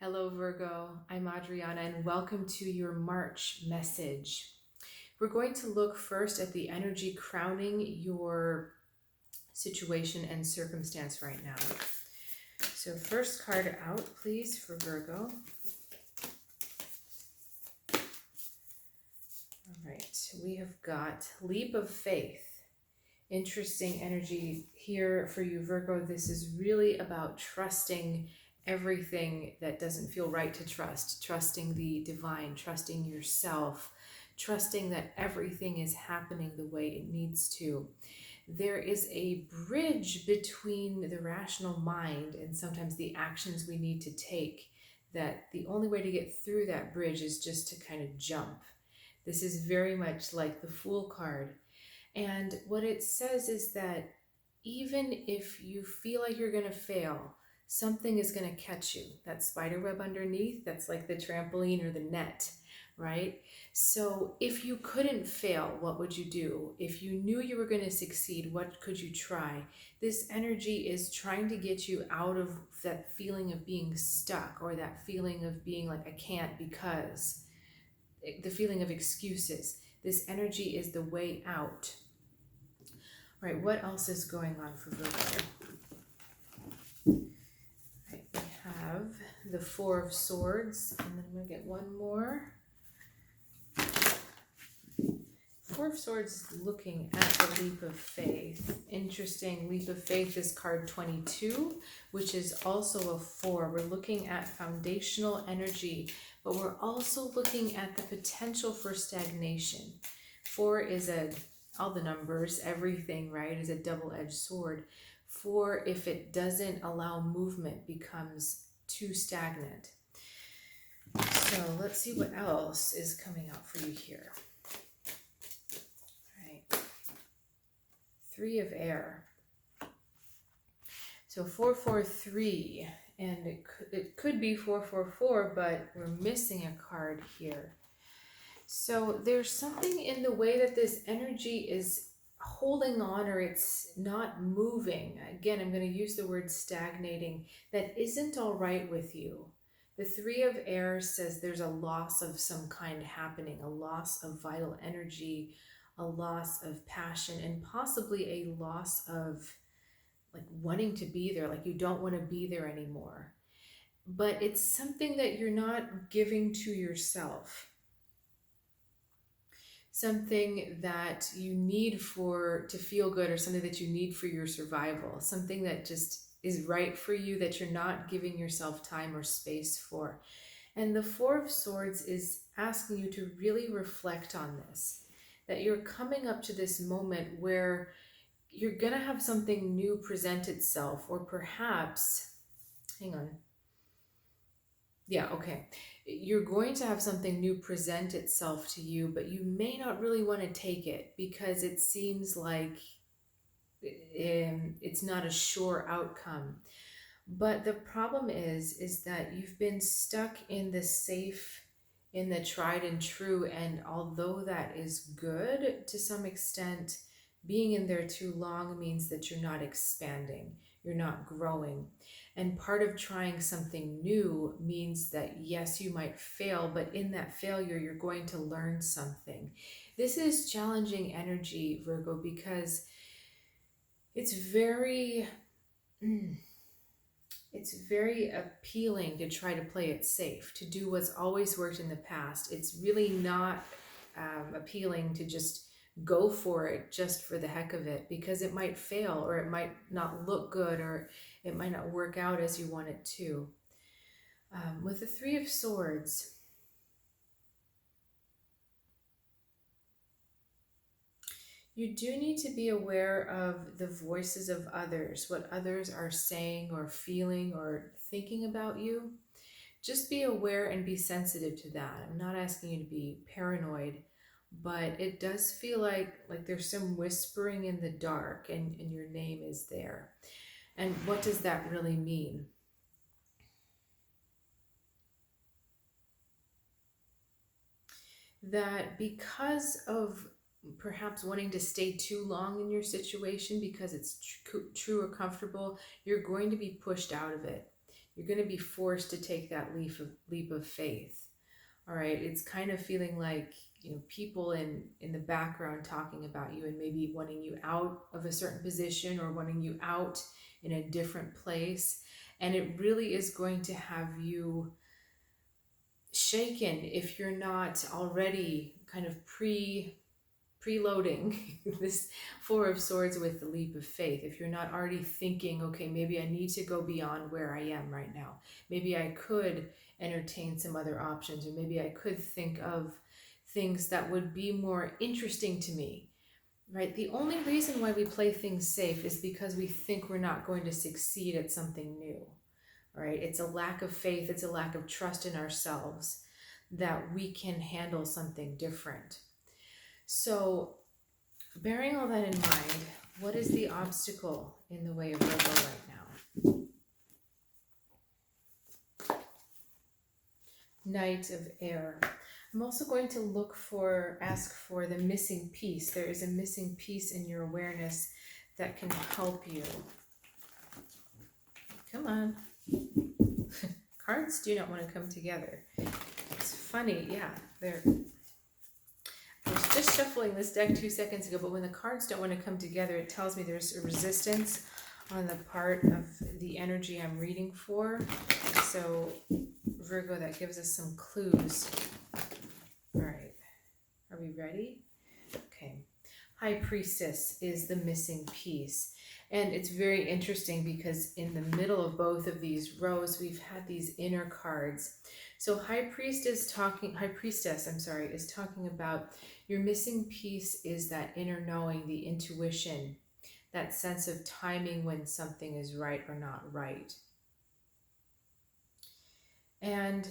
Hello, Virgo. I'm Adriana, and welcome to your March message. We're going to look first at the energy crowning your situation and circumstance right now. So, first card out, please, for Virgo. All right, we have got Leap of Faith. Interesting energy here for you, Virgo. This is really about trusting everything that doesn't feel right to trust, trusting the divine, trusting yourself, trusting that everything is happening the way it needs to. There is a bridge between the rational mind and sometimes the actions we need to take, that the only way to get through that bridge is just to kind of jump. This is very much like the Fool card. And what it says is that even if you feel like you're going to fail, something is going to catch you. That spider web underneath, that's like the trampoline or the net, right? So if you couldn't fail, what would you do? If you knew you were going to succeed, what could you try? This energy is trying to get you out of that feeling of being stuck, or that feeling of being like, I can't because, the feeling of excuses. This energy is the way out. All right, what else is going on for Virgo? Right, we have the Four of Swords, and then I'm going to get one more. Four of Swords is looking at the Leap of Faith. Interesting, Leap of Faith is card 22, which is also a 4. We're looking at foundational energy, but we're also looking at the potential for stagnation. 4 is all the numbers, everything, right, is a double-edged sword. 4, if it doesn't allow movement, becomes too stagnant. So let's see what else is coming out for you here. All right. 3 of Air. So 443, and it could be 444, but we're missing a card here. So there's something in the way that this energy is holding on, or it's not moving. Again, I'm going to use the word stagnating. That isn't all right with you. The 3 of Air says there's a loss of some kind happening, a loss of vital energy, a loss of passion, and possibly a loss of like wanting to be there, like you don't want to be there anymore. But it's something that you're not giving to yourself. Something that you need to feel good, or something that you need for your survival, something that just is right for you that you're not giving yourself time or space for. And the Four of Swords is asking you to really reflect on this, that you're coming up to this moment where you're going to have something new present itself, or perhaps, hang on. Yeah, okay. You're going to have something new present itself to you, but you may not really want to take it because it seems like it's not a sure outcome. But the problem is that you've been stuck in the safe, in the tried and true, and although that is good to some extent, being in there too long means that you're not expanding, you're not growing. And part of trying something new means that, yes, you might fail, but in that failure, you're going to learn something. This is challenging energy, Virgo, because it's very appealing to try to play it safe, to do what's always worked in the past. It's really not appealing to just go for it just for the heck of it, because it might fail, or it might not look good, or it might not work out as you want it to. With the 3 of Swords, you do need to be aware of the voices of others, what others are saying or feeling or thinking about you. Just be aware and be sensitive to that. I'm not asking you to be paranoid, but it does feel like there's some whispering in the dark, and your name is there. And what does that really mean? That because of perhaps wanting to stay too long in your situation because it's true or comfortable, you're going to be pushed out of it. You're going to be forced to take that leap of faith. All right. It's kind of feeling like, people in the background talking about you and maybe wanting you out of a certain position or wanting you out in a different place. And it really is going to have you shaken if you're not already kind of preloading this Four of Swords with the leap of faith. If you're not already thinking, okay, maybe I need to go beyond where I am right now. Maybe I could entertain some other options, or maybe I could think of things that would be more interesting to me, right? The only reason why we play things safe is because we think we're not going to succeed at something new, right? It's a lack of faith. It's a lack of trust in ourselves that we can handle something different. So, bearing all that in mind, what is the obstacle in the way of Virgo right now? Knight of Air. I'm also going to ask for the missing piece. There is a missing piece in your awareness that can help you. Come on. Cards do not want to come together. It's funny, yeah, I was just shuffling this deck 2 seconds ago, but when the cards don't want to come together, it tells me there's a resistance on the part of the energy I'm reading for. So, Virgo, that gives us some clues. All right, are we ready? Okay. High Priestess is the missing piece. And it's very interesting because in the middle of both of these rows, we've had these inner cards. So High Priestess is talking about your missing piece is that inner knowing, the intuition, that sense of timing when something is right or not right. And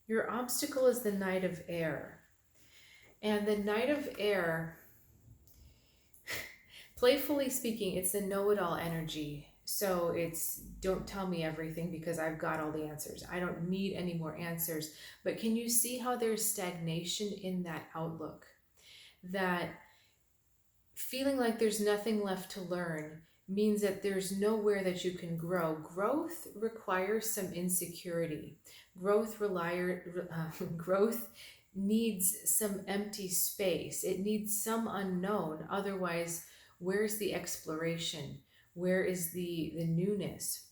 your obstacle is the Knight of Air. And the Knight of Air, playfully speaking, it's the know-it-all energy. So it's don't tell me everything because I've got all the answers. I don't need any more answers. But can you see how there's stagnation in that outlook? That feeling like there's nothing left to learn means that there's nowhere that you can grow. Growth requires some insecurity. Growth needs some empty space. It needs some unknown. Otherwise, where's the exploration? Where is the newness?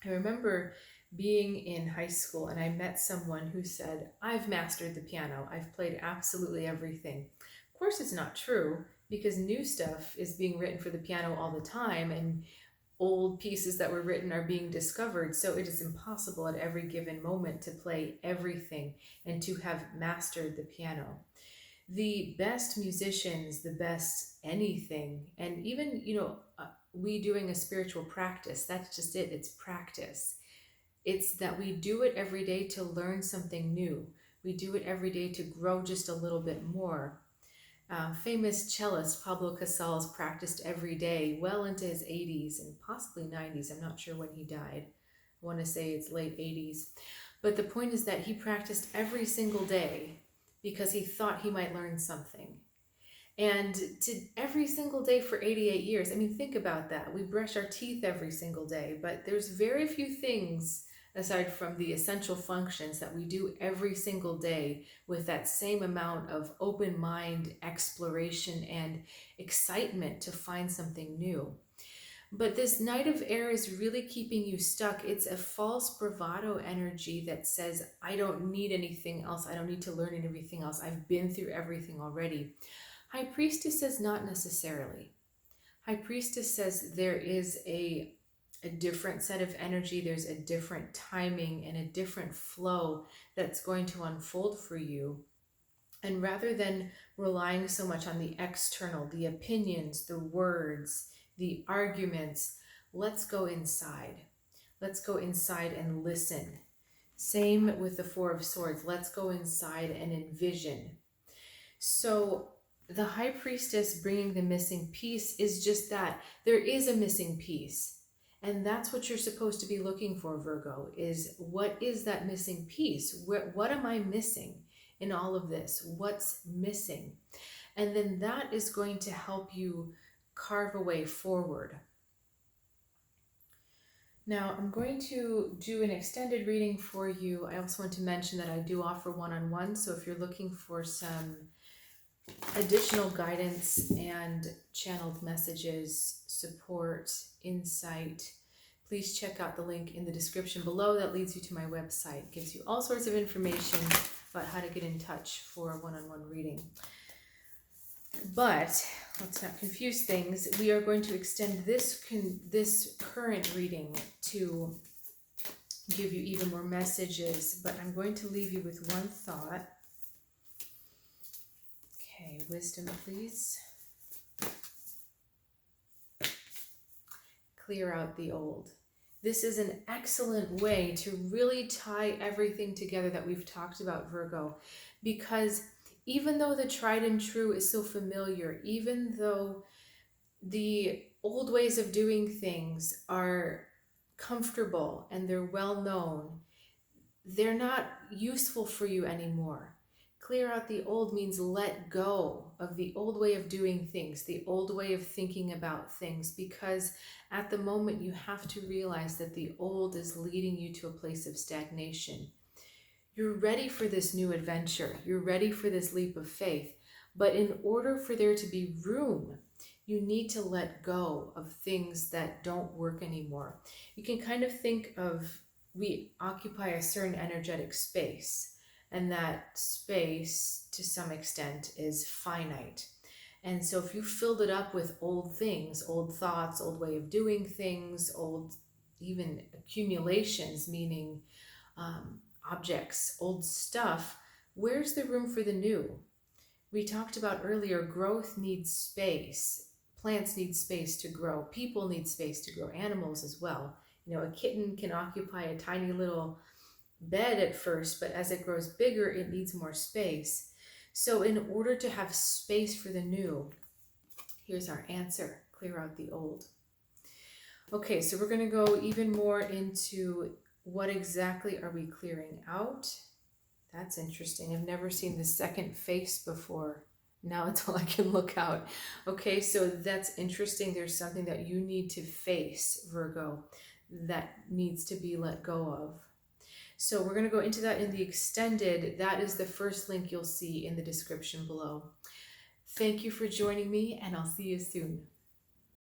I remember being in high school and I met someone who said, I've mastered the piano. I've played absolutely everything. Of course, it's not true because new stuff is being written for the piano all the time and old pieces that were written are being discovered. So it is impossible at every given moment to play everything and to have mastered the piano. The best musicians, the best anything, and even, we doing a spiritual practice, that's just it. It's practice. It's that we do it every day to learn something new. We do it every day to grow just a little bit more. Famous cellist Pablo Casals practiced every day well into his 80s and possibly 90s. I'm not sure when he died. I want to say it's late 80s. But the point is that he practiced every single day because he thought he might learn something. And to every single day for 88 years, I mean, think about that. We brush our teeth every single day, but there's very few things aside from the essential functions that we do every single day with that same amount of open mind, exploration, and excitement to find something new. But this Knight of Air is really keeping you stuck. It's a false bravado energy that says, I don't need anything else. I don't need to learn anything else. I've been through everything already. High Priestess says not necessarily. High Priestess says there is a different set of energy. There's a different timing and a different flow that's going to unfold for you. And rather than relying so much on the external, the opinions, the words, the arguments, let's go inside. Let's go inside and listen. Same with the Four of Swords. Let's go inside and envision. So the High Priestess bringing the missing piece is just that. There is a missing piece. And that's what you're supposed to be looking for, Virgo, is what is that missing piece? What am I missing in all of this? What's missing? And then that is going to help you carve a way forward. Now I'm going to do an extended reading for you. I also want to mention that I do offer one-on-one, so if you're looking for some additional guidance and channeled messages, support, insight, please check out the link in the description below that leads you to my website. It gives you all sorts of information about how to get in touch for a one-on-one reading. But let's not confuse things. We are going to extend this current reading to give you even more messages, but I'm going to leave you with one thought. Okay, wisdom, please. Clear out the old. This is an excellent way to really tie everything together that we've talked about, Virgo, because even though the tried and true is so familiar, even though the old ways of doing things are comfortable and they're well known, they're not useful for you anymore. Clear out the old means let go of the old way of doing things, the old way of thinking about things, because at the moment you have to realize that the old is leading you to a place of stagnation. You're ready for this new adventure. You're ready for this leap of faith. But in order for there to be room, you need to let go of things that don't work anymore. You can kind of think of, we occupy a certain energetic space, and that space to some extent is finite. And so if you filled it up with old things, old thoughts, old way of doing things, old even accumulations, meaning objects, old stuff, where's the room for the new? We talked about earlier, growth needs space. Plants need space to grow. People need space to grow. Animals as well. You know, a kitten can occupy a tiny little bed at first, but as it grows bigger, it needs more space. So in order to have space for the new, here's our answer: clear out the old. Okay, so we're going to go even more into what exactly are we clearing out. That's interesting. I've never seen the second face before. Now it's all I can look out. Okay, so that's interesting. There's something that you need to face, Virgo, that needs to be let go of. So we're going to go into that in the extended. That is the first link you'll see in the description below. Thank you for joining me, and I'll see you soon.